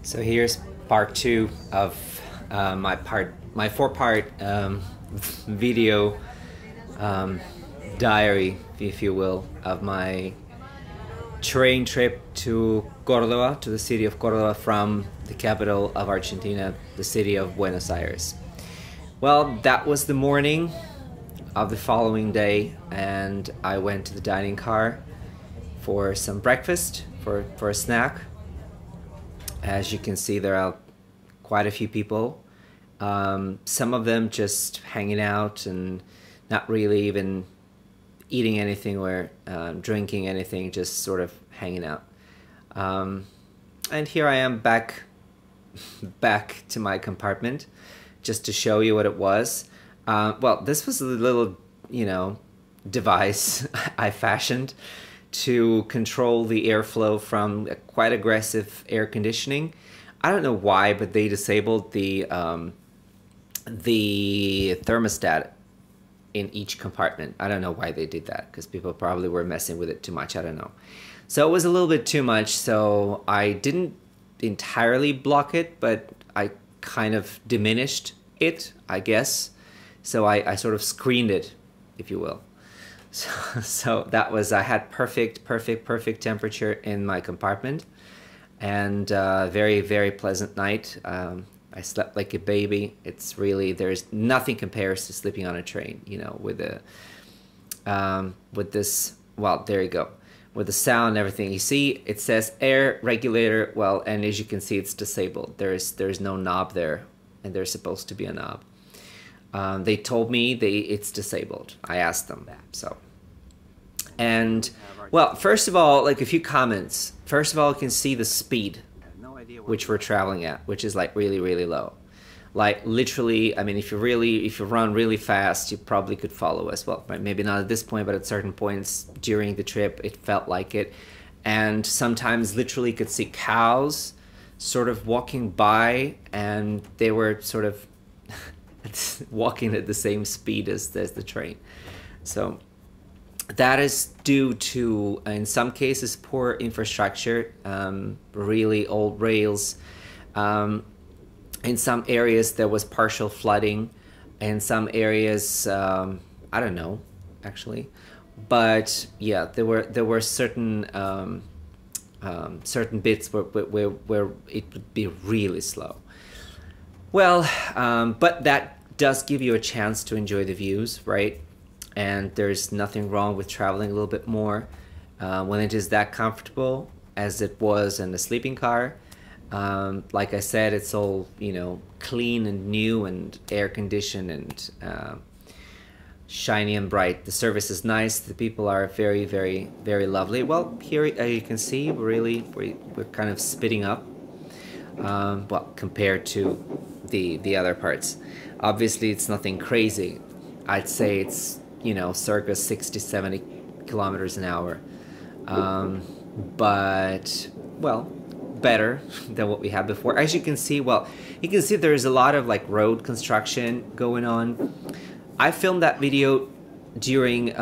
So here's part two of my four-part video diary, if you will, of my train trip to Córdoba, to the city of Córdoba, from the capital of Argentina, the city of Buenos Aires. Well, that was the morning of the following day, and I went to the dining car for some breakfast, for a snack. As you can see, there are quite a few people. Some of them just hanging out and not really even eating anything or drinking anything, just sort of hanging out. And here I am back to my compartment, just to show you what it was. Well, this was a little, device I fashioned to control the airflow from quite aggressive air conditioning. I don't know why, but they disabled the thermostat in each compartment. I don't know why they did that, because people probably were messing with it too much. I don't know. So it was a little bit too much, so I didn't entirely block it, but I kind of diminished it, I guess. So I sort of screened it, if you will. So that was, I had perfect temperature in my compartment, and very, very pleasant night. I slept like a baby. It's really, there's nothing compares to sleeping on a train, with this, well, there you go, with the sound and everything. You see, it says air regulator, well, and as you can see, it's disabled. There's no knob there, and there's supposed to be a knob. They told me it's disabled. I asked them that, so. And, well, first of all, like a few comments. First of all, you can see the speed which we're traveling at, which is like really, really low. Like literally, I mean, if you run really fast, you probably could follow us. Well, maybe not at this point, but at certain points during the trip, it felt like it. And sometimes literally could see cows sort of walking by, and they were sort of walking at the same speed as the train. So that is due to, in some cases, poor infrastructure, really old rails. In some areas there was partial flooding. In some areas, I don't know, actually. But yeah, there were certain certain bits where it would be really slow. Well, but that does give you a chance to enjoy the views, right? And there's nothing wrong with traveling a little bit more when it is that comfortable as it was in the sleeping car. Like I said, it's all, clean and new and air conditioned and shiny and bright. The service is nice. The people are very, very, very lovely. Well, here you can see we're kind of speeding up. Well, compared to the other parts. Obviously, it's nothing crazy. I'd say it's, circa 60-70 kilometers an hour. But, well, better than what we had before. As you can see, well, you can see there's a lot of like road construction going on. I filmed that video during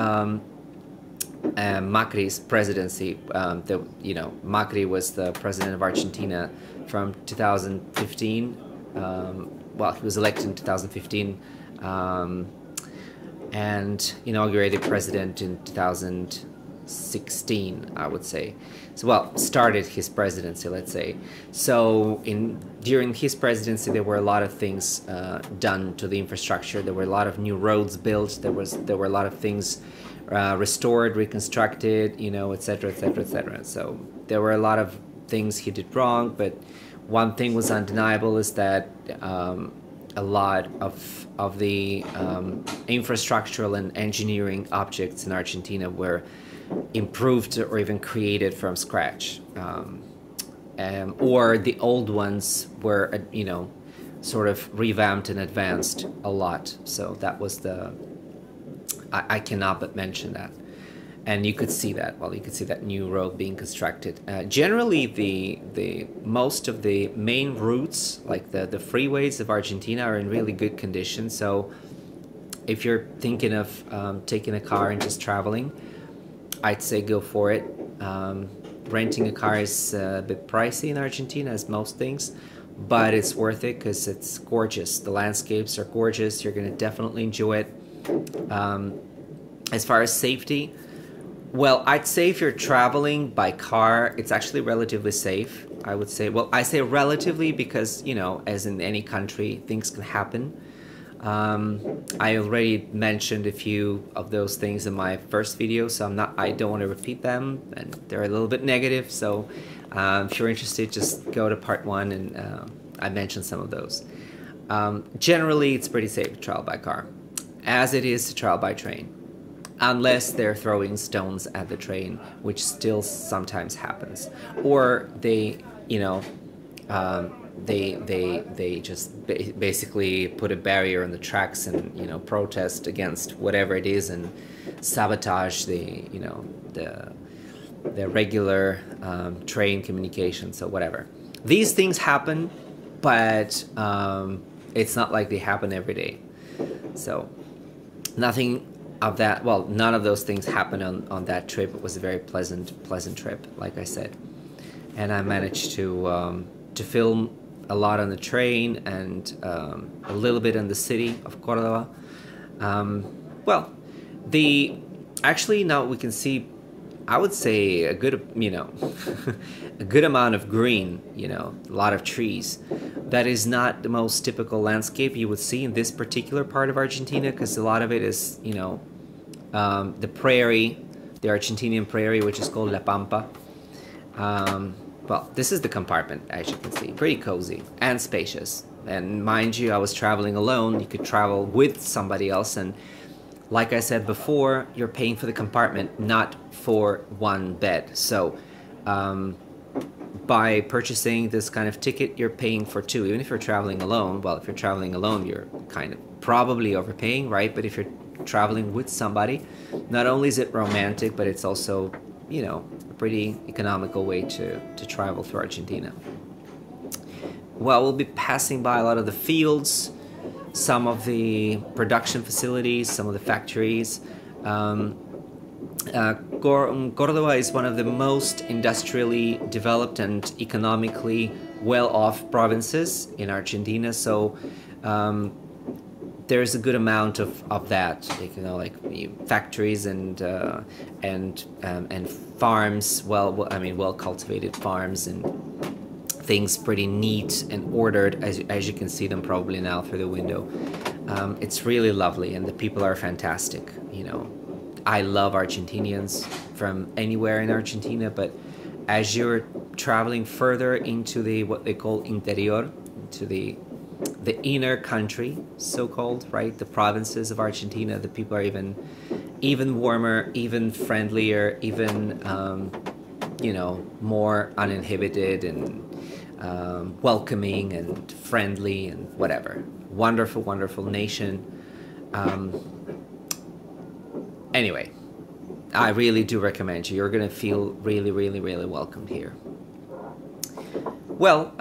Macri's presidency. Macri was the president of Argentina from 2015. Well, he was elected in 2015. And inaugurated president in 2016, I would say. So, well, started his presidency, let's say. So, during his presidency, there were a lot of things done to the infrastructure. There were a lot of new roads built. There were a lot of things restored, reconstructed, etc., etc., etc. So, there were a lot of things he did wrong, but one thing was undeniable, is that a lot of the infrastructural and engineering objects in Argentina were improved or even created from scratch, or the old ones were sort of revamped and advanced a lot. So that was I cannot but mention that. And you could see that, well, you could see that new road being constructed. Generally, the most of the main routes, like the freeways of Argentina, are in really good condition. So if you're thinking of taking a car and just traveling, I'd say go for it. renting a car is a bit pricey in Argentina, as most things, but it's worth it because it's gorgeous. The landscapes are gorgeous. You're going to definitely enjoy it. As far as safety, well, I'd say if you're traveling by car, it's actually relatively safe. I would say, well, I say relatively because, you know, as in any country, things can happen. I already mentioned a few of those things in my first video, so I don't want to repeat them, and they're a little bit negative. So if you're interested, just go to part 1, and I mentioned some of those. Generally, it's pretty safe to travel by car, as it is to travel by train, unless they're throwing stones at the train, which still sometimes happens, or they, you know, they just basically put a barrier on the tracks and, you know, protest against whatever it is and sabotage the, you know, the regular train communication. So whatever, these things happen, but it's not like they happen every day. So nothing of that, well, none of those things happened on that trip. It was a very pleasant trip, like I said, and I managed to film a lot on the train and a little bit in the city of Córdoba. Well, actually now we can see, I would say, a good, you know, a good amount of green, you know, a lot of trees. That is not the most typical landscape you would see in this particular part of Argentina, because a lot of it is, you know, the prairie, the Argentinian prairie, which is called La Pampa. Well, this is the compartment, as you can see. Pretty cozy and spacious. And mind you, I was traveling alone. You could travel with somebody else. And like I said before, you're paying for the compartment, not for one bed. So by purchasing this kind of ticket, you're paying for 2. Even if you're traveling alone, well, if you're traveling alone, you're kind of probably overpaying, right? But if you're traveling with somebody, not only is it romantic, but it's also, you know, a pretty economical way to travel through Argentina. Well, we'll be passing by a lot of the fields, some of the production facilities, some of the factories. Córdoba is one of the most industrially developed and economically well-off provinces in Argentina, so there's a good amount of that, like, you know, like factories and farms. Well, I mean, well-cultivated farms and things pretty neat and ordered, as you can see them probably now through the window. It's really lovely, and the people are fantastic. You know, I love Argentinians from anywhere in Argentina, but as you're traveling further into the what they call interior, into the inner country, so-called, right? The provinces of Argentina, the people are even warmer, even friendlier, even you know, more uninhibited and welcoming and friendly and whatever. Wonderful, wonderful nation. Anyway, I really do recommend you. You're gonna feel really, really, really welcomed here. Well,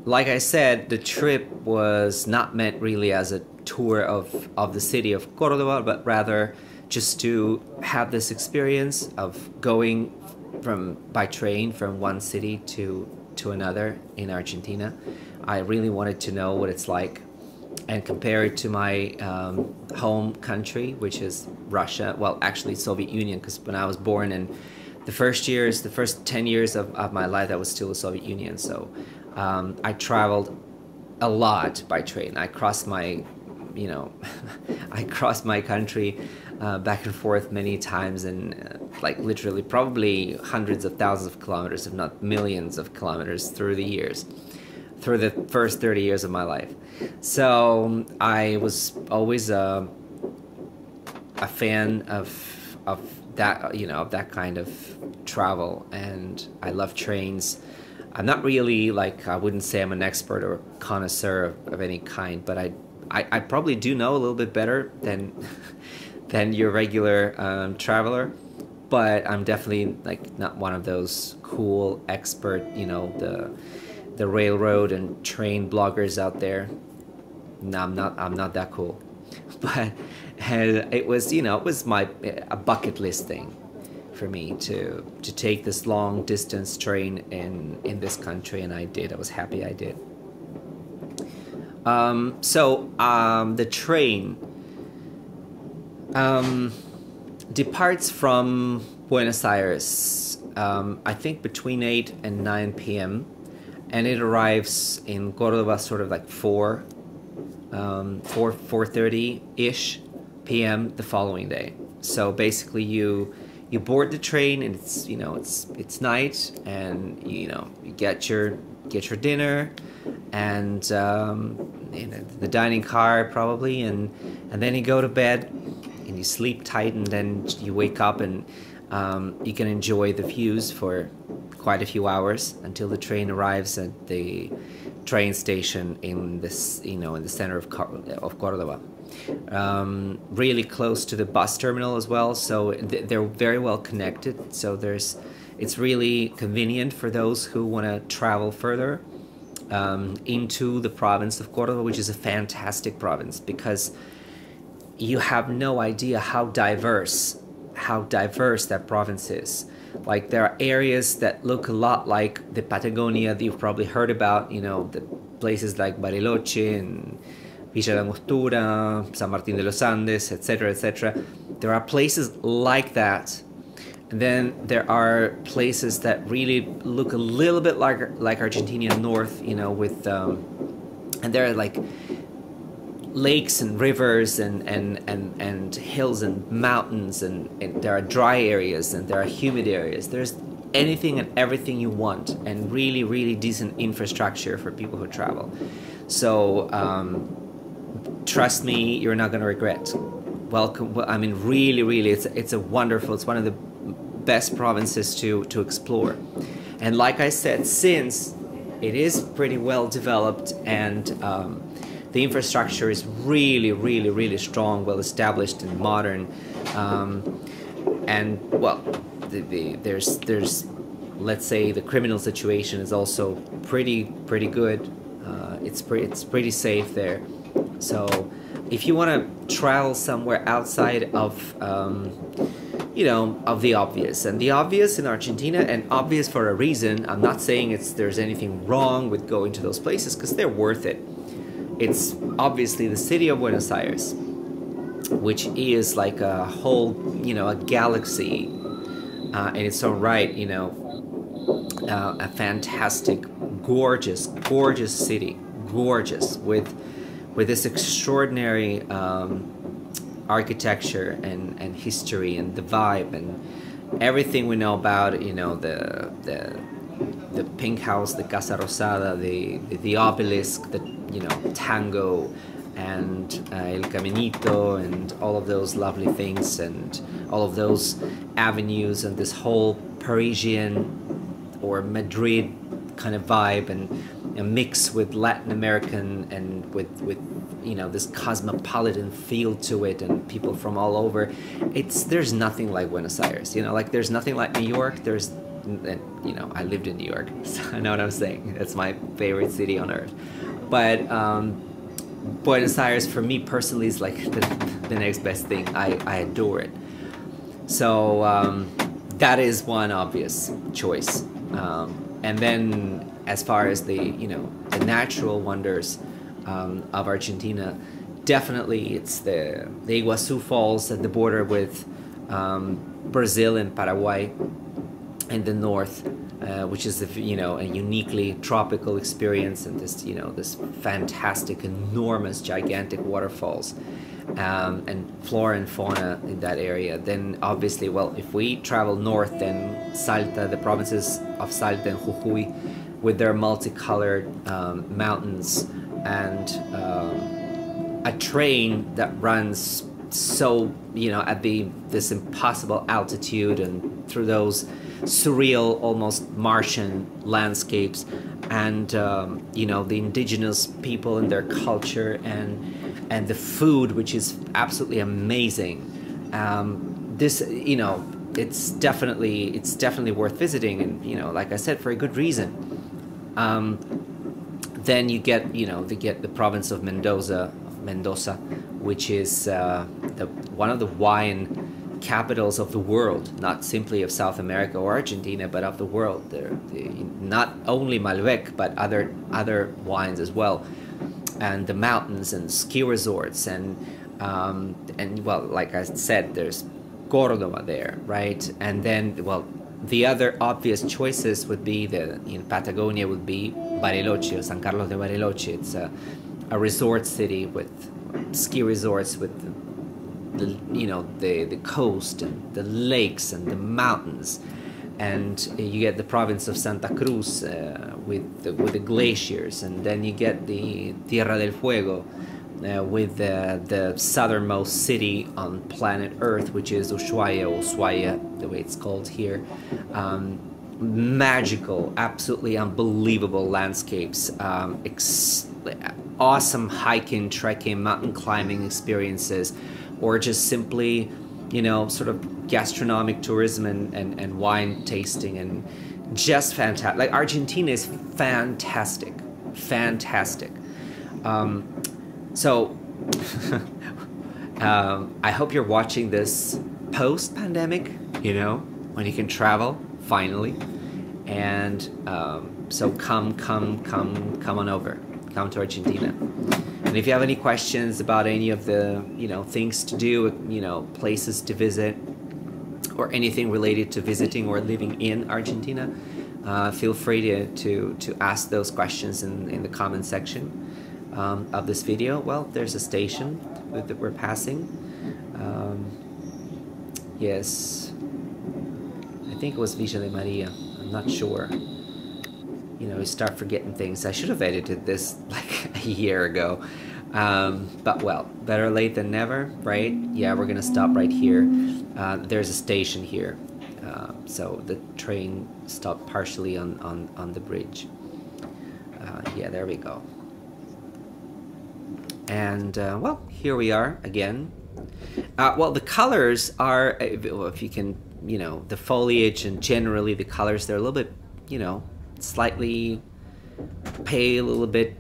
like I said, the trip was not meant really as a tour of the city of Córdoba, but rather just to have this experience of going by train from one city to another in Argentina. I really wanted to know what it's like and compare it to my home country, which is Russia. Well, actually Soviet Union, because when I was born in the first 10 years of my life, that was still the Soviet Union. So I traveled a lot by train. I crossed my, you know, I crossed my country back and forth many times, and like literally probably hundreds of thousands of kilometers, if not millions of kilometers through the years, through the first 30 years of my life. So I was always a fan of that, you know, of that kind of travel, and I love trains. I'm not really, like, I wouldn't say I'm an expert or connoisseur of any kind, but I probably do know a little bit better than your regular traveler, but I'm definitely like not one of those cool expert, you know, the railroad and train bloggers out there. No, I'm not that cool. But it was, you know, it was a bucket list thing. for me to take this long distance train in this country, and I did. I was happy I did. The train departs from Buenos Aires, I think between 8 and 9 p.m. and it arrives in Córdoba sort of like 4:30-ish p.m. the following day. So basically you board the train, and it's it's night, and you get your dinner and the dining car probably, and then you go to bed and you sleep tight, and then you wake up, and you can enjoy the views for quite a few hours until the train arrives at the train station in this in the center of Córdoba. Really close to the bus terminal as well, so they're very well connected. So it's really convenient for those who want to travel further into the province of Córdoba, which is a fantastic province, because you have no idea how diverse that province is. Like, there are areas that look a lot like the Patagonia that you've probably heard about, the places like Bariloche and Villa Langostura, San Martín de los Andes, etc., etc. There are places like that, and then there are places that really look a little bit like Argentinian North, with and there are like lakes and rivers and hills and mountains, and there are dry areas and there are humid areas. There's anything and everything you want, and really, really decent infrastructure for people who travel. So trust me, you're not going to regret. Welcome. I mean, really, really, it's one of the best provinces to explore. And like I said, since it is pretty well developed, and the infrastructure is really, really, really strong, well established and modern, and well, there's let's say the criminal situation is also pretty good. It's pretty safe there. So if you want to travel somewhere outside of of the obvious, and the obvious in Argentina, and obvious for a reason, I'm not saying there's anything wrong with going to those places, because they're worth it. It's obviously the city of Buenos Aires, which is like a whole, a galaxy in its own right, a fantastic, gorgeous city, gorgeous, with this extraordinary architecture and history and the vibe and everything we know about, the pink house, the Casa Rosada, the obelisk, the tango, and El Caminito, and all of those lovely things, and all of those avenues, and this whole Parisian or Madrid kind of vibe, and a mix with Latin American and with this cosmopolitan feel to it, and people from all over. There's nothing like Buenos Aires, like there's nothing like New York. I lived in New York, so I know what I'm saying. It's my favorite city on earth. But Buenos Aires, for me personally, is like the next best thing. I adore it. So that is one obvious choice. And then as far as the natural wonders of Argentina, definitely it's the Iguazu Falls at the border with Brazil and Paraguay in the north, which is a uniquely tropical experience, and this fantastic, enormous, gigantic waterfalls, and flora and fauna in that area. Then obviously, well, if we travel north, then Salta, the provinces of Salta and Jujuy, with their multicolored mountains, and a train that runs so at this impossible altitude, and through those surreal, almost Martian landscapes, and the indigenous people and their culture, and the food, which is absolutely amazing. It's definitely worth visiting, and like I said, for a good reason. Then you get the province of Mendoza, which is one of the wine capitals of the world, not simply of South America or Argentina, but of the world. They're not only Malbec, but other wines as well, and the mountains and ski resorts, and well, like I said, there's Córdoba there, right? And then, well, the other obvious choices would be in Patagonia would be Bariloche or San Carlos de Bariloche. It's a resort city with ski resorts with the coast and the lakes and the mountains, and you get the province of Santa Cruz with the glaciers, and then you get the Tierra del Fuego with the southernmost city on planet Earth, which is Ushuaia, the way it's called here. Magical, absolutely unbelievable landscapes, awesome hiking, trekking, mountain climbing experiences, or just simply, sort of gastronomic tourism and wine tasting, and just fantastic. Like, Argentina is fantastic. So I hope you're watching this post-pandemic, when you can travel finally, and so come on over, come to Argentina. And if you have any questions about any of the things to do, places to visit, or anything related to visiting or living in Argentina, feel free to ask those questions in the comment section of this video. Well, there's a station that we're passing. Yes, I think it was Villa de Maria. I'm not sure. You start forgetting things. I should have edited this like a year ago. But well, better late than never, right? Yeah, we're gonna stop right here. There's a station here. So the train stopped partially on the bridge. Yeah, there we go. And well, here we are again. Well, the colors are, if you can, the foliage and generally the colors, they're a little bit, slightly pale, a little bit,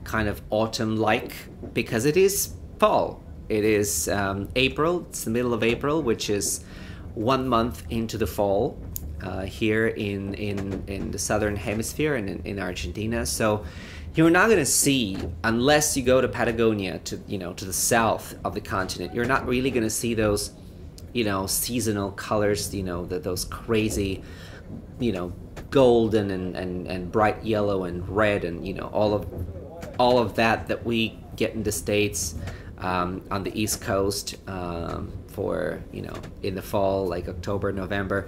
kind of autumn-like, because it is fall. It is April. It's the middle of April, which is 1 month into the fall here in the southern hemisphere and in Argentina. So you're not going to see, unless you go to Patagonia, to the south of the continent, you're not really going to see those seasonal colors, those crazy golden and bright yellow and red, and all of that we get in the States on the East Coast for in the fall, like October, November.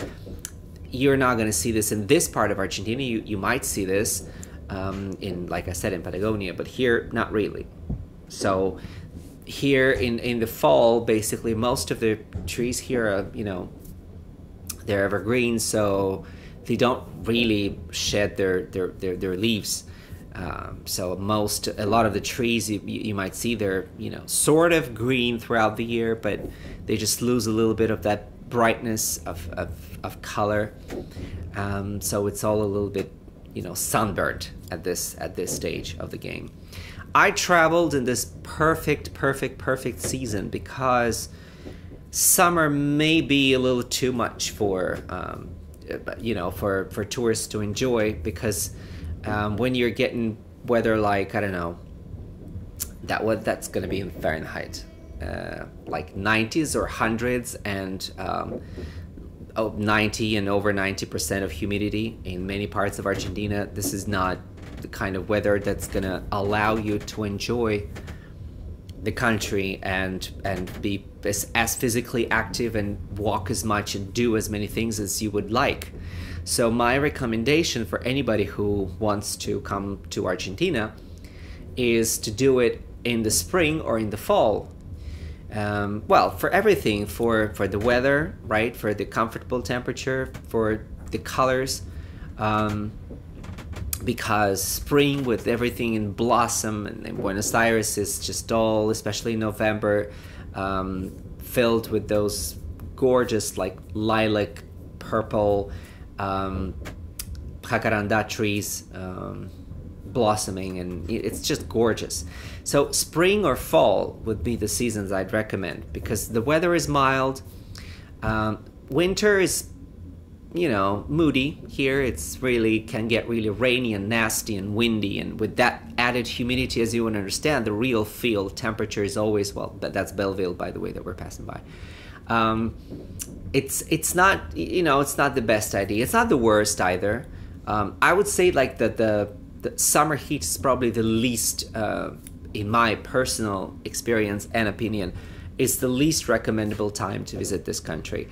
You're not going to see this in this part of Argentina. You might see this in, like I said, in Patagonia, but here not really. So here in the fall, basically most of the trees here are they're evergreen, so they don't really shed their leaves. So a lot of the trees you might see, they're sort of green throughout the year, but they just lose a little bit of that brightness of color. So it's all a little bit sunburnt at this stage of the game. I traveled in this perfect season because summer may be a little too much for for tourists to enjoy, because when you're getting weather like, I don't know, that's going to be in Fahrenheit, like 90s or 100s, and 90 and over 90% of humidity in many parts of Argentina. This is not the kind of weather that's going to allow you to enjoy the country and be as physically active and walk as much and do as many things as you would like. So my recommendation for anybody who wants to come to Argentina is to do it in the spring or in the fall. Well, for everything, for the weather, right? For the comfortable temperature, for the colors, because spring with everything in blossom, and in Buenos Aires is just all, especially in November, filled with those gorgeous like lilac, purple, jacaranda trees, blossoming, and it's just gorgeous. So spring or fall would be the seasons I'd recommend, because the weather is mild. Winter is, you know, moody here. It's really can get really rainy and nasty and windy, and with that added humidity, as you would understand, the real field temperature is always, well, that's Belleville, by the way, that we're passing by. It's not, you know, it's not the best idea. It's not the worst either. I would say like the summer heat is probably the least, in my personal experience and opinion, is the least recommendable time to visit this country.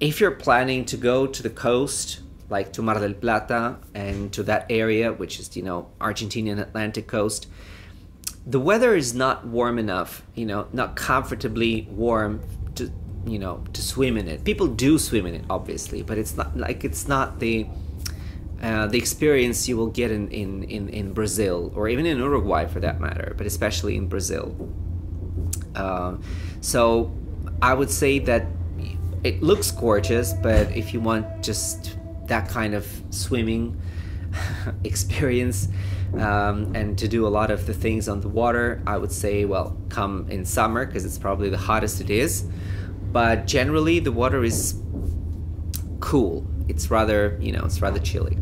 If you're planning to go to the coast, like to Mar del Plata and to that area, which is, you know, Argentinian Atlantic coast, the weather is not warm enough, you know, not comfortably warm to, you know, to swim in it. People do swim in it, obviously, but it's not like, it's not the experience you will get in Brazil, or even in Uruguay for that matter, but especially in Brazil. So I would say that it looks gorgeous, but if you want just that kind of swimming experience, and to do a lot of the things on the water, I would say, well, come in summer, because it's probably the hottest it is. But generally the water is cool. It's rather, you know, it's rather chilly.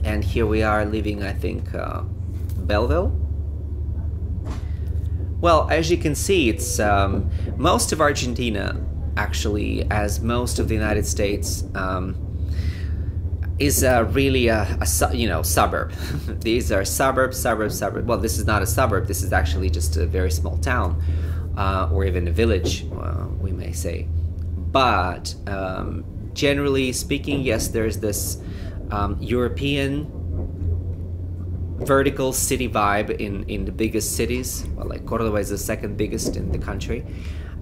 And here we are leaving, I think, Belleville. Well, as you can see, it's most of Argentina, actually, as most of the United States, is really a you know, suburb. These are suburbs. Well, this is not a suburb. This is actually just a very small town, or even a village, we may say. But generally speaking, yes, there's this European vertical city vibe in the biggest cities. Well, like Córdoba is the second biggest in the country.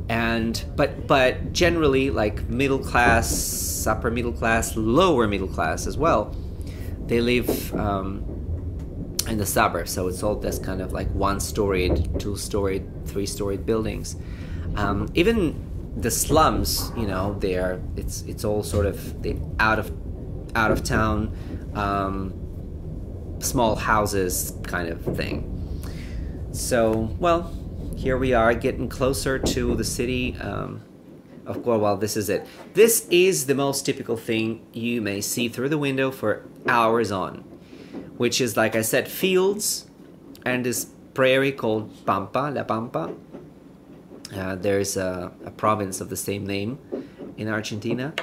And but generally, like middle class, upper middle class, lower middle class as well, they live in the suburbs. So it's all this kind of like one-storied, two-storied, three-storied buildings. Even the slums, you know, it's all sort of the out of town, small houses kind of thing. So, well, here we are getting closer to the city of Córdoba. Well, this is it. This is the most typical thing you may see through the window for hours on, which is, like I said, fields and this prairie called Pampa, La Pampa. There's a province of the same name in Argentina.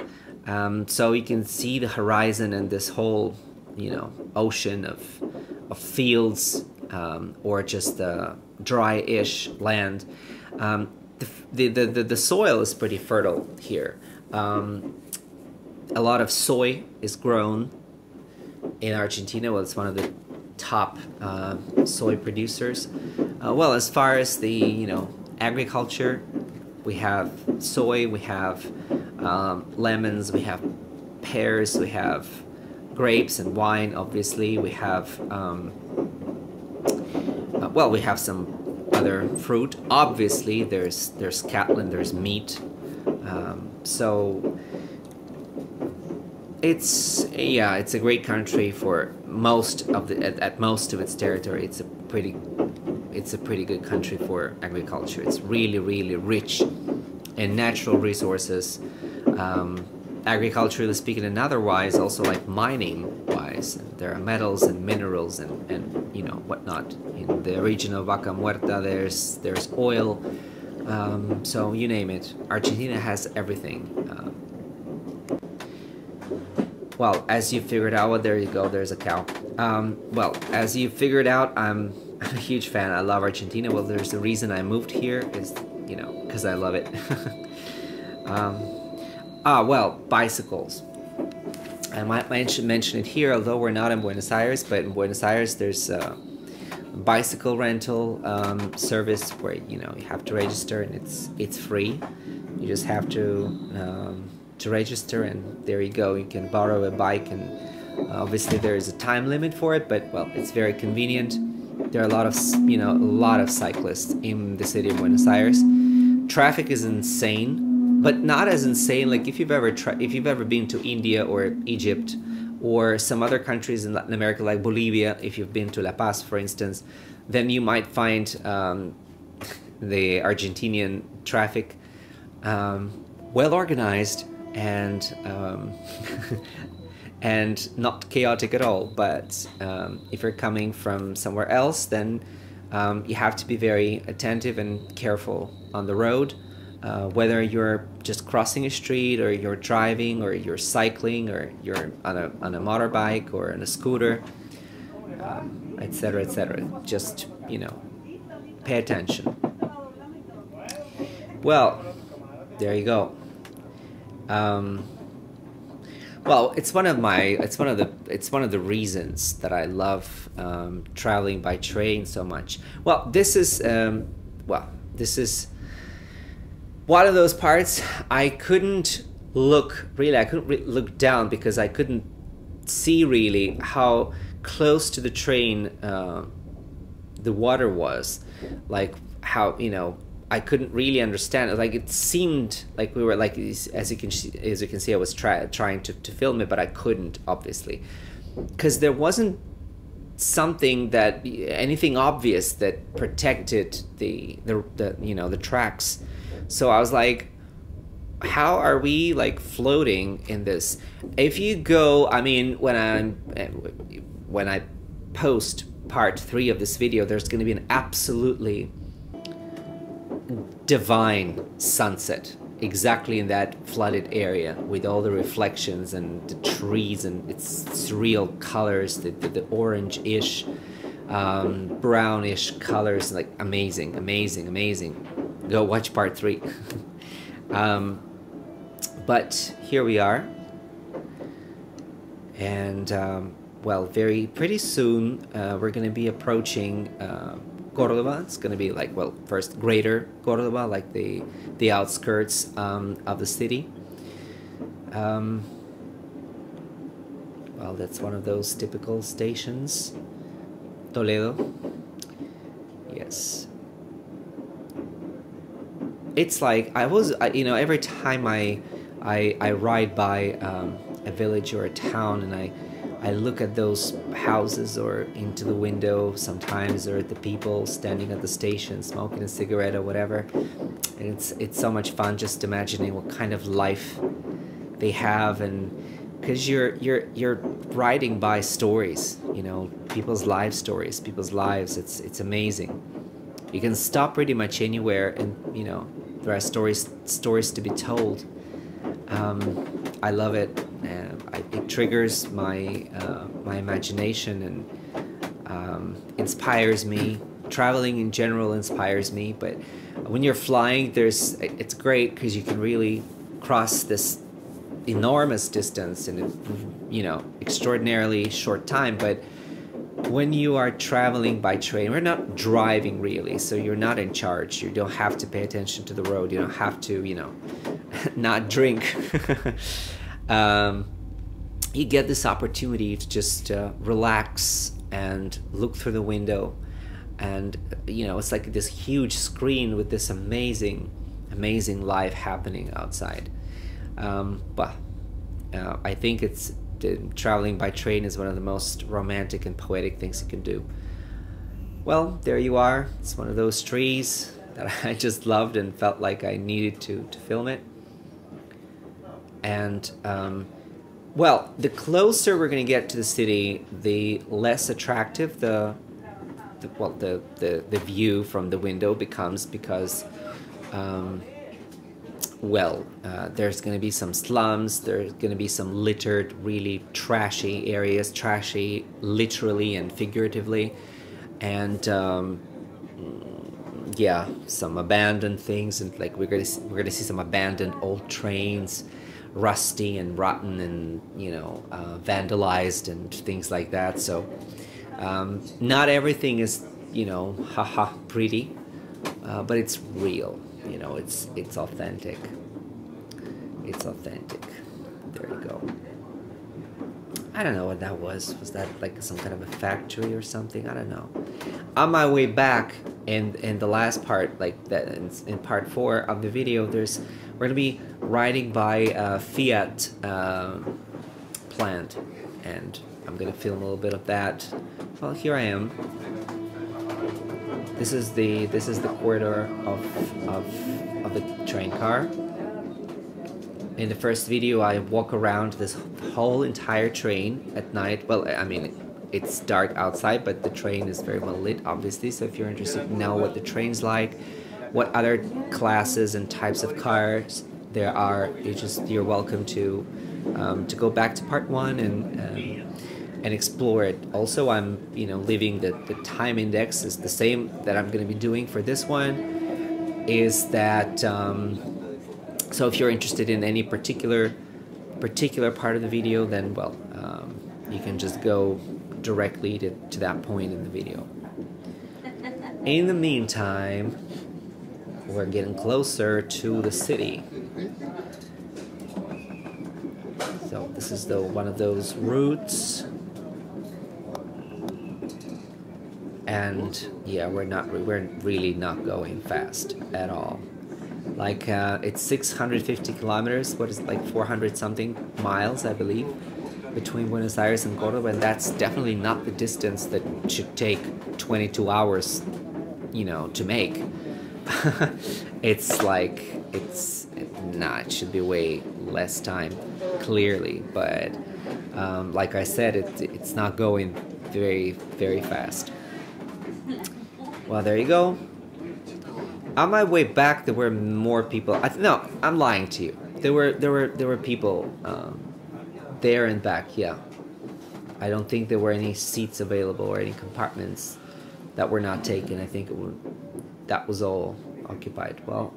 So you can see the horizon and this whole, you know, ocean of fields, or just dry-ish land. The soil is pretty fertile here. A lot of soy is grown in Argentina. Well, it's one of the top soy producers. Well, as far as the, you know, agriculture, we have soy, we have lemons, we have pears, we have grapes and wine. Obviously, we have well, we have some other fruit. Obviously, there's cattle and there's meat. So it's a great country for most of at most of its territory. It's a pretty good country for agriculture. It's really, really rich in natural resources, agriculturally speaking, and otherwise, also like mining wise. There are metals and minerals and you know, whatnot. In the region of Vaca Muerta, there's oil. So you name it, Argentina has everything. Well, as you figured out, well, there you go, there's a cow. Well, as you figured out, I'm a huge fan. I love Argentina. Well, there's the reason I moved here is, you know, because I love it. Well, bicycles. I might mention it here, although we're not in Buenos Aires, but in Buenos Aires there's a bicycle rental service where, you know, you have to register, and it's free. You just have to register, and there you go. You can borrow a bike, and obviously there is a time limit for it, but well, it's very convenient. There are a lot of cyclists in the city of Buenos Aires. Traffic is insane, but not as insane like if you've ever been to India or Egypt or some other countries in Latin America like Bolivia, if you've been to La Paz, for instance, then you might find the Argentinian traffic well organized and and not chaotic at all. But if you're coming from somewhere else, then you have to be very attentive and careful on the road, whether you're just crossing a street or you're driving or you're cycling or you're on a motorbike or on a scooter, etc., etc. Just, you know, pay attention. Well, there you go. Well, it's one of the reasons that I love traveling by train so much. Well, this is one of those parts I couldn't look down because I couldn't see really how close to the train the water was, like how, you know, I couldn't really understand it. Like, it seemed like we were, like, as you can see, I was trying to film it, but I couldn't, obviously, because there wasn't anything obvious that protected the you know, the tracks. So I was like, how are we like floating in this? If you go, I mean, when I post part 3 of this video, there's going to be an absolutely divine sunset exactly in that flooded area with all the reflections and the trees and its surreal colors, the orange-ish, brownish colors, like amazing, amazing, amazing. Go watch part 3. But here we are, and well, pretty soon we're going to be approaching Córdoba. It's going to be like, well, first Greater Córdoba, like the outskirts of the city. Well, that's one of those typical stations. Toledo. Yes. It's like you know, every time I ride by a village or a town and I look at those houses or into the window sometimes, or at the people standing at the station smoking a cigarette or whatever. And it's so much fun just imagining what kind of life they have, and because you're riding by stories, you know, people's life stories, people's lives. It's amazing. You can stop pretty much anywhere, and you know, there are stories to be told. I love it. It triggers my my imagination and inspires me. Traveling in general inspires me, but when you're flying, it's great because you can really cross this enormous distance in a, you know, extraordinarily short time. But when you are traveling by train, we're not driving really, so you're not in charge. You don't have to pay attention to the road. You don't have to, you know, not drink. You get this opportunity to just relax and look through the window, and you know, it's like this huge screen with this amazing life happening outside. But I think traveling by train is one of the most romantic and poetic things you can do. Well, there you are. It's one of those trees that I just loved and felt like I needed to film it. And well, the closer we're going to get to the city, the less attractive the view from the window becomes, because well, there's going to be some slums, there's going to be some littered, really trashy areas, trashy literally and figuratively, and yeah, some abandoned things, and like we're gonna see some abandoned old trains, rusty and rotten and, you know, vandalized and things like that. So not everything is, you know, haha pretty, but it's real. You know, it's authentic. It's authentic. There you go. I don't know what that was. Was that like some kind of a factory or something? I don't know. On my way back in the last part, like that in part 4 of the video, we're gonna be riding by a Fiat plant, and I'm gonna film a little bit of that. Well, here I am. This is the corridor of the train car. In the first video, I walk around this whole entire train at night. Well, I mean, it's dark outside, but the train is very well lit, obviously. So if you're interested to know what the train's like, what other classes and types of cars there are, you're welcome to go back to part 1 and explore it. Also, I'm leaving the time index is the same that I'm going to be doing for this one. Is that so if you're interested in any particular part of the video, then well, you can just go directly to that point in the video. In the meantime, we're getting closer to the city. So this is one of those routes, and yeah, we're really not going fast at all. Like it's 650 kilometers. What is it, like 400 something miles, I believe, between Buenos Aires and Córdoba, and that's definitely not the distance that should take 22 hours, to make. It's like it should be way less time, clearly, but like I said, it's not going very, very fast. Well, there you go. On my way back, there were more people. No, I'm lying to you. There were people there and back. Yeah, I don't think there were any seats available or any compartments that were not taken. I think that was all occupied. Well,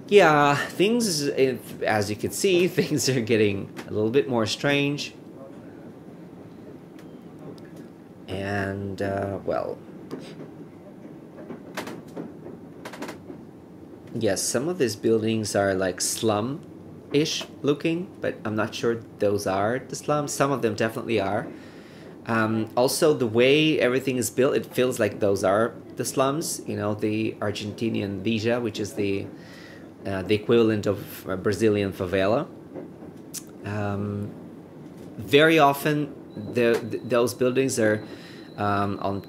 yeah, things, as you can see, things are getting a little bit more strange. And well, yes, some of these buildings are like slum-ish looking, but I'm not sure those are the slums. Some of them definitely are. Also, the way everything is built, it feels like those are the slums. The Argentinian villa, which is the equivalent of a Brazilian favela. Very often, those buildings are on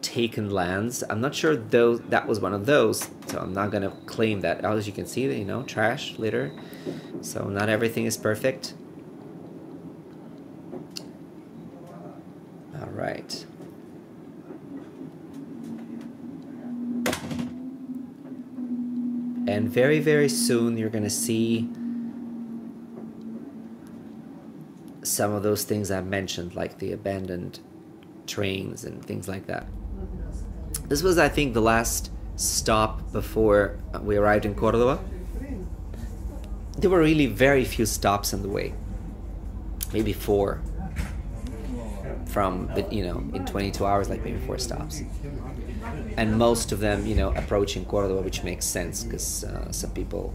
taken lands. I'm not sure that was one of those, so I'm not gonna claim that. As you can see, trash, litter. So not everything is perfect. All right. And very, very soon you're gonna see some of those things I mentioned, like the abandoned trains and things like that. This was, I think, the last stop before we arrived in Córdoba. There were really very few stops on the way, maybe 4 from in 22 hours, like maybe 4 stops, and most of them approaching Córdoba, which makes sense because some people,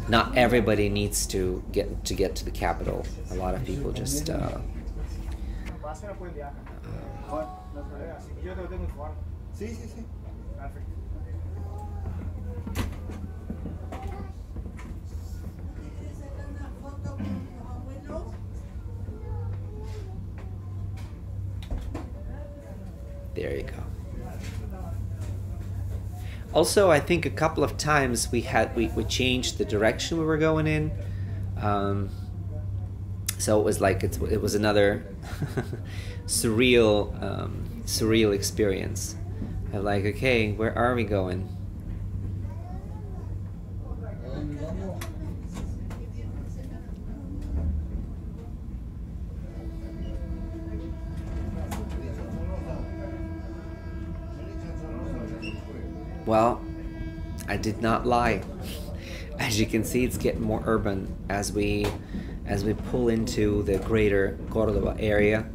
not everybody needs to get to the capital. A lot of people just there you go. Also, I think a couple of times we changed the direction we were going in, so it was like it was another surreal experience. I'm like, okay, where are we going? Well, I did not lie. As you can see, it's getting more urban as we pull into the greater Córdoba area,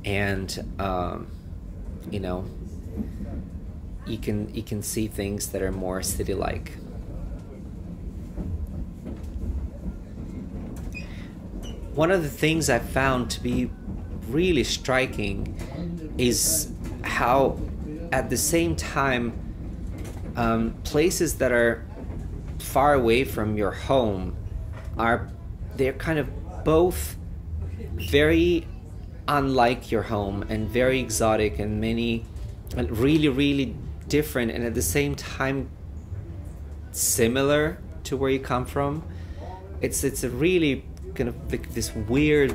and you can see things that are more city-like. One of the things I found to be really striking is how, at the same time, places that are far away from your home they're kind of both very unlike your home and very exotic and really, really different, and at the same time similar to where you come from. It's a really kind of like this weird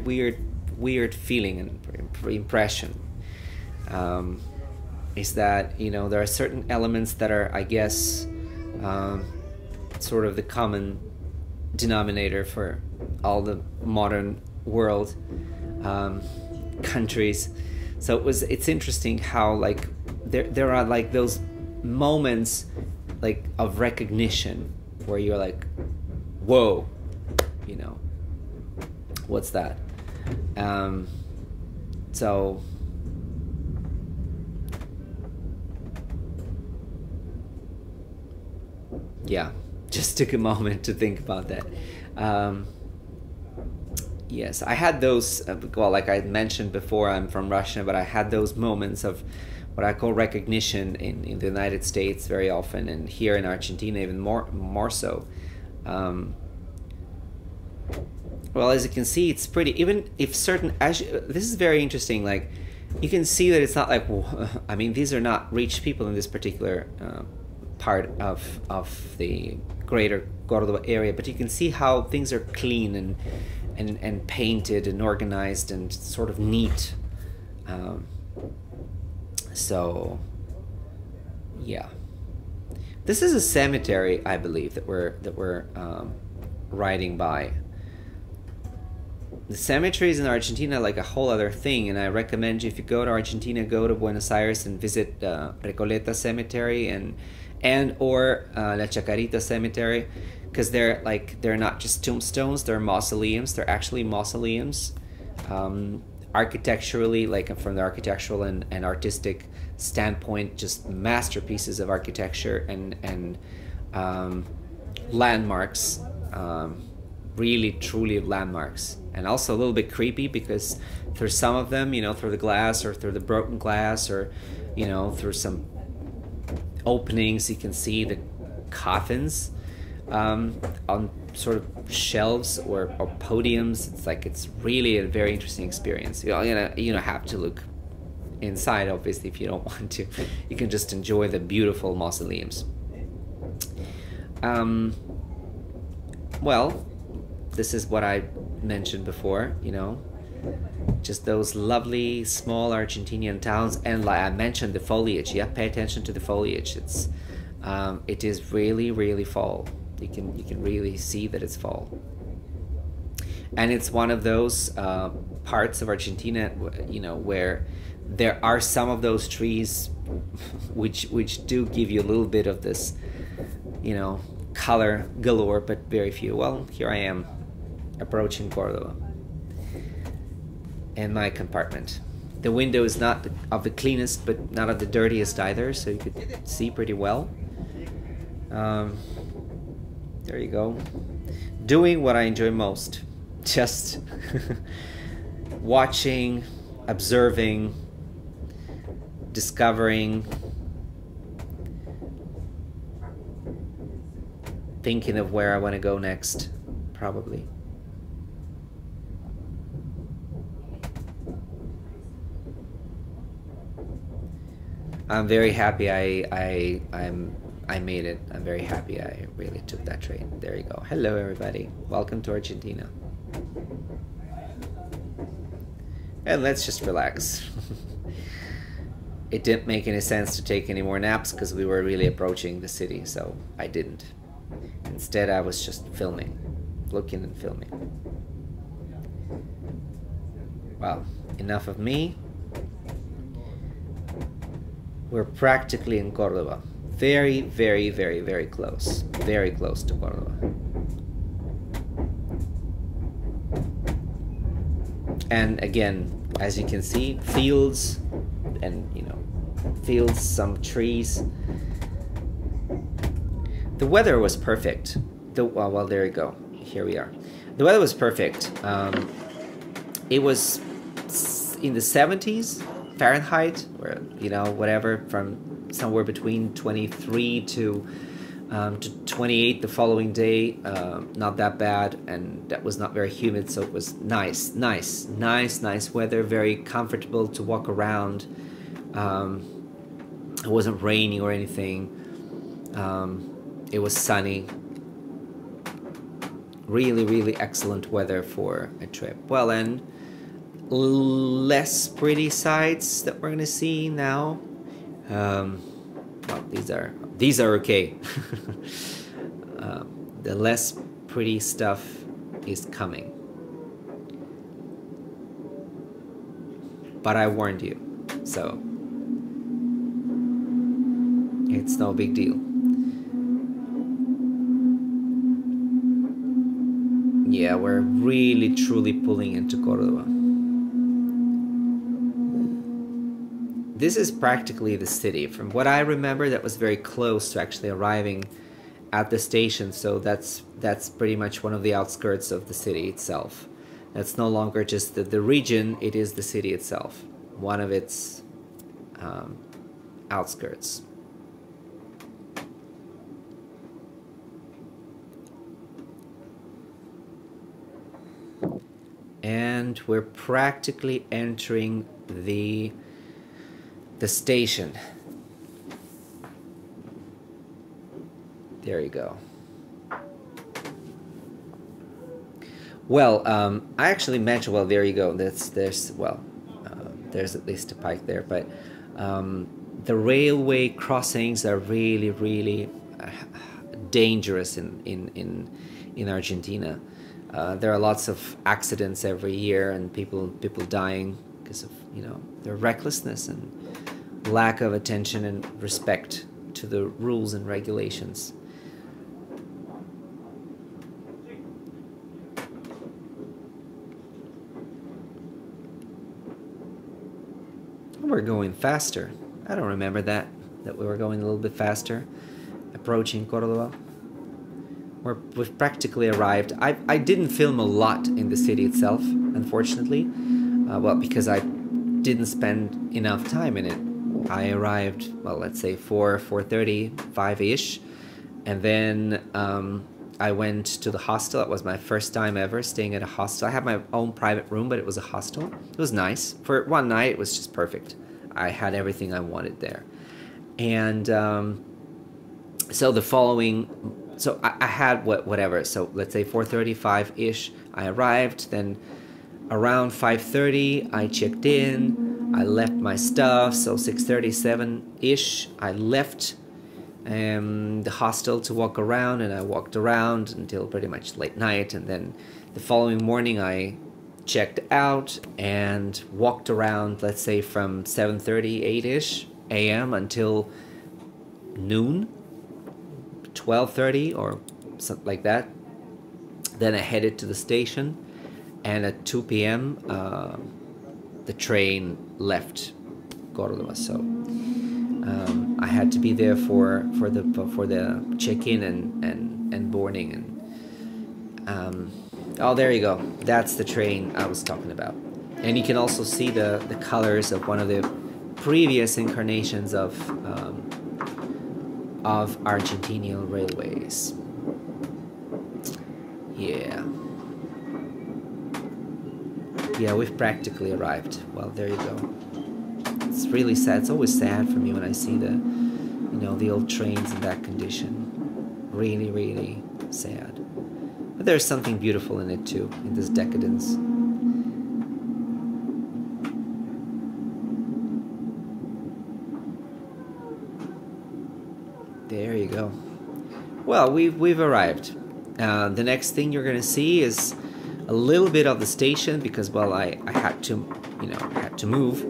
feeling and impression. Is that, you know, there are certain elements that are, I guess, sort of the common denominator for all the modern world countries. So it's interesting how, like, there are like those moments like of recognition where you're like, whoa, you know, what's that? So yeah, just took a moment to think about that. Yes, I had those, well, like I mentioned before, I'm from Russia, but I had those moments of what I call recognition in the United States very often, and here in Argentina even more so. Well, as you can see, it's pretty, even if certain, this is very interesting, like, you can see that it's not like, I mean, these are not rich people in this particular part of the greater Córdoba area, but you can see how things are clean and painted and organized and sort of neat. So yeah, this is a cemetery, I believe, that we're riding by. The cemeteries in Argentina are like a whole other thing, and I recommend you, if you go to Argentina, go to Buenos Aires and visit Recoleta Cemetery and or La Chacarita Cemetery, because they're not just tombstones, they're mausoleums. They're actually mausoleums. Architecturally, like from the architectural and artistic standpoint, just masterpieces of architecture and landmarks, really truly landmarks. And also a little bit creepy, because through some of them, you know, through the glass or through the broken glass, or, you know, through some openings, you can see the coffins on sort of shelves or podiums. It's like, it's really a very interesting experience. You know, have to look inside, obviously, if you don't want to. You can just enjoy the beautiful mausoleums. Well, this is what I mentioned before, you know, just those lovely small Argentinian towns. And like I mentioned, the foliage. Yeah, pay attention to the foliage. It is really fall. You can really see that it's fall. And it's one of those parts of Argentina, you know, where there are some of those trees which do give you a little bit of this, you know, color galore, but very few. Well, here I am approaching Córdoba in my compartment. The window is not of the cleanest, but not of the dirtiest either, so you could see pretty well. There you go. Doing what I enjoy most. Just watching, observing, discovering, thinking of where I want to go next, probably. I'm very happy I made it. I'm very happy I really took that train. There you go. Hello everybody. Welcome to Argentina. And let's just relax. It didn't make any sense to take any more naps because we were really approaching the city, so I didn't. Instead, I was just filming, looking and filming. Well, enough of me. We're practically in Córdoba. Very close. Very close to Córdoba. And again, as you can see, fields and, you know, fields, some trees. The weather was perfect. Well, there you go. Here we are. The weather was perfect. It was in the 70s Fahrenheit, or, you know, whatever, from somewhere between 23 to to 28 the following day, not that bad, and that was not very humid, so it was nice weather, very comfortable to walk around. It wasn't raining or anything. It was sunny. Really excellent weather for a trip. Well, and less pretty sights that we're gonna see now. Well, these are okay. The less pretty stuff is coming, but I warned you, so it's no big deal. Yeah, we're really truly pulling into Córdoba. This is practically the city. From what I remember, that was very close to actually arriving at the station, so that's pretty much one of the outskirts of the city itself. That's no longer just the region, it is the city itself, one of its outskirts. And we're practically entering the station. There you go. Well, I actually mentioned, well, there you go. There's at least a pike there, but the railway crossings are really dangerous in Argentina. There are lots of accidents every year, and people dying because of, you know, their recklessness and lack of attention and respect to the rules and regulations. We're going faster. I don't remember that we were going a little bit faster, approaching Córdoba. We've practically arrived. I didn't film a lot in the city itself, unfortunately. Well, because I didn't spend enough time in it. I arrived, well, let's say 4:30, 5-ish, and then I went to the hostel. It was my first time ever staying at a hostel. I had my own private room, but it was a hostel. It was nice. For one night, it was just perfect. I had everything I wanted there. And so the following... So I had whatever, so let's say 4:30, 5-ish, I arrived, then around 5:30 I checked in, I left my stuff, so 6:30, 7-ish I left the hostel to walk around, and I walked around until pretty much late night, and then the following morning I checked out and walked around, let's say from 7:30, 8-ish a.m. until noon. 12:30 or something like that. Then I headed to the station, and at 2 p.m. The train left Córdoba, so I had to be there for the check-in and boarding, and oh, there you go. That's the train I was talking about. And you can also see the colors of one of the previous incarnations of Argentinian railways. Yeah, we've practically arrived. Well, there you go. It's really sad. It's always sad for me when I see the old trains in that condition. Really sad. But there's something beautiful in it too, in this decadence. There you go. Well, we've arrived. The next thing you're gonna see is a little bit of the station, because, well, I had to move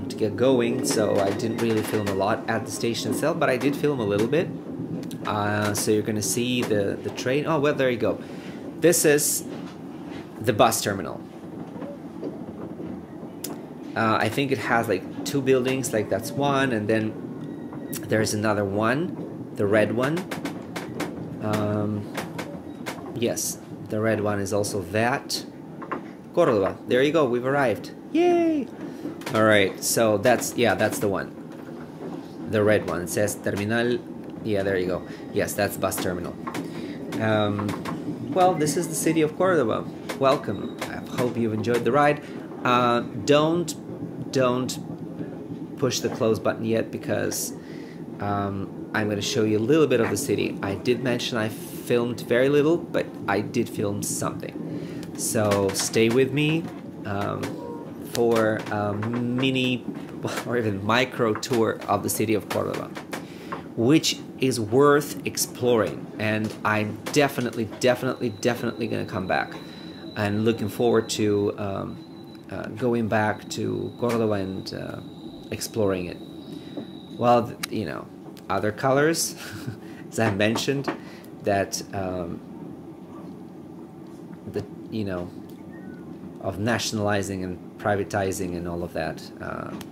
to get going, so I didn't really film a lot at the station itself, but I did film a little bit. So you're gonna see the train. Oh, well, there you go. This is the bus terminal. I think it has like 2 buildings, like that's one, and then there's another one, the red one. Yes, the red one is also that. Córdoba, there you go, we've arrived. Yay! Alright, so that's the one. The red one. It says Terminal Yeah, there you go. Yes, that's bus terminal. Well, this is the city of Córdoba. Welcome. I hope you've enjoyed the ride. Don't push the close button yet, because I'm going to show you a little bit of the city. I did mention I filmed very little, but I did film something. So stay with me for a mini or even micro tour of the city of Córdoba, which is worth exploring, and I'm definitely gonna come back, and looking forward to going back to Córdoba and exploring it. Well, you know, other colors, as I mentioned, that of nationalizing and privatizing and all of that,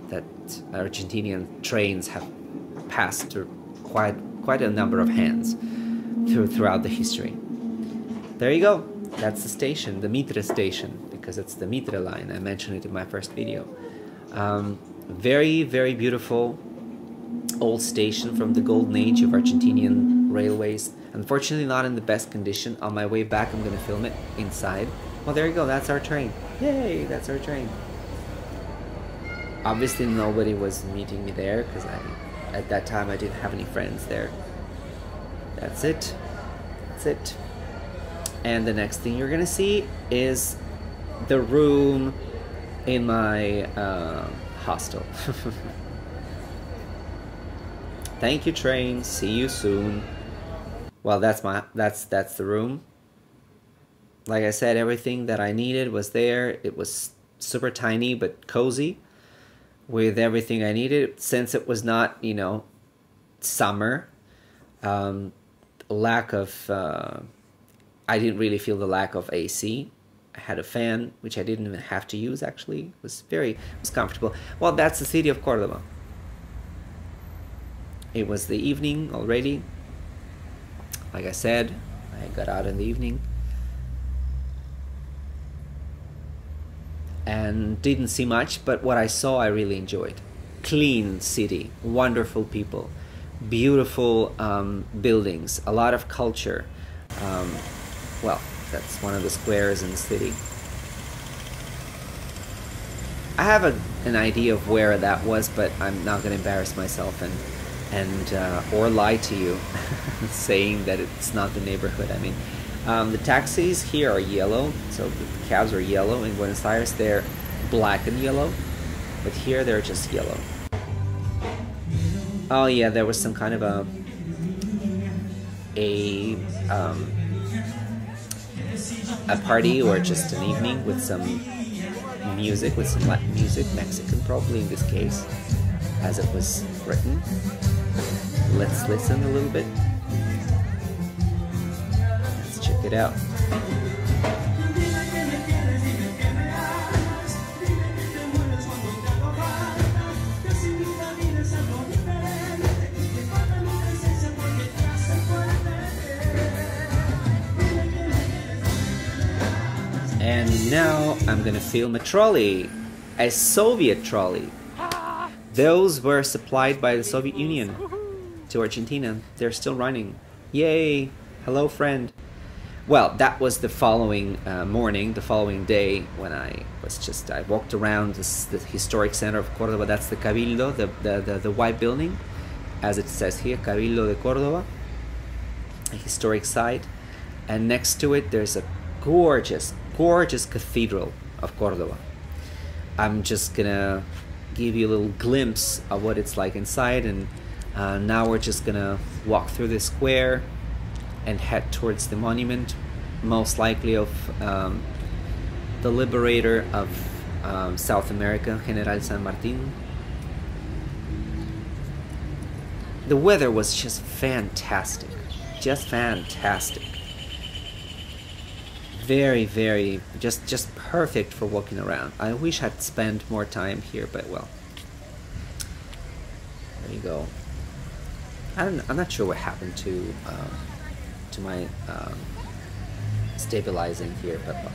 that Argentinian trains have passed through quite a number of hands throughout the history. There you go. That's the station, the Mitre station, because it's the Mitre line. I mentioned it in my first video. Very, very beautiful old station from the golden age of Argentinian railways. Unfortunately, not in the best condition. On my way back, I'm going to film it inside. Well, there you go. That's our train. Yay, that's our train. Obviously, nobody was meeting me there, because at that time I didn't have any friends there. That's it. That's it. And the next thing you're going to see is the room in my hostel. Thank you, train. See you soon. Well, that's the room. Like I said, everything that I needed was there. It was super tiny but cozy, with everything I needed, since it was not, you know, summer. Lack of I didn't really feel the lack of AC. I had a fan, which I didn't even have to use, actually. It was comfortable. Well, that's the city of Córdoba. It was the evening already. Like I said, I got out in the evening and didn't see much, but what I saw I really enjoyed. Clean city, wonderful people, beautiful buildings, a lot of culture. Well, that's one of the squares in the city. I have an idea of where that was, but I'm not going to embarrass myself and or lie to you saying that it's not the neighborhood. I mean, the taxis here are yellow, so the cabs are yellow. In Buenos Aires, they're black and yellow, but here they're just yellow. Oh yeah, there was some kind of a party, or just an evening with some music, with some Latin music, Mexican probably in this case, as it was written. Let's listen a little bit. Let's check it out. And now I'm gonna film a trolley, a Soviet trolley. Those were supplied by the Soviet Union to Argentina. They're still running. Yay! Hello, friend. Well, that was the following morning, the following day, when I walked around the historic center of Córdoba. That's the Cabildo, the white building, as it says here, Cabildo de Córdoba, a historic site. And next to it, there's a gorgeous Cathedral of Córdoba. I'm just gonna give you a little glimpse of what it's like inside, and now we're just gonna walk through the square and head towards the monument, most likely of the liberator of South America, General San Martin. The weather was just fantastic, very, just perfect for walking around. I wish I'd spent more time here, but well, there you go. I'm not sure what happened to my stabilizing here, but well,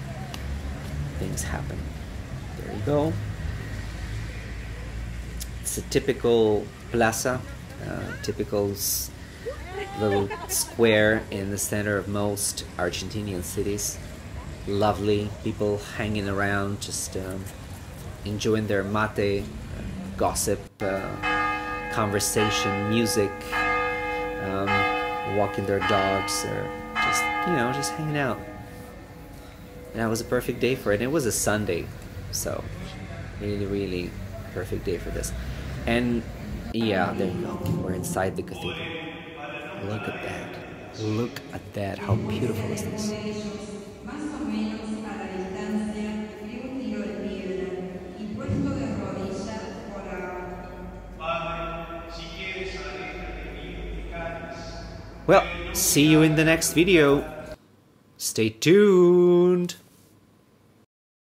things happen. There you go. It's a typical plaza, typical little square in the center of most Argentinian cities. Lovely people hanging around, just enjoying their mate, gossip, conversation, music, walking their dogs, or just, you know, just hanging out. And that was a perfect day for it. And it was a Sunday, so really, really perfect day for this. And yeah, there you go. We're inside the cathedral. Look at that. Look at that. How beautiful is this? Well, see you in the next video. Stay tuned.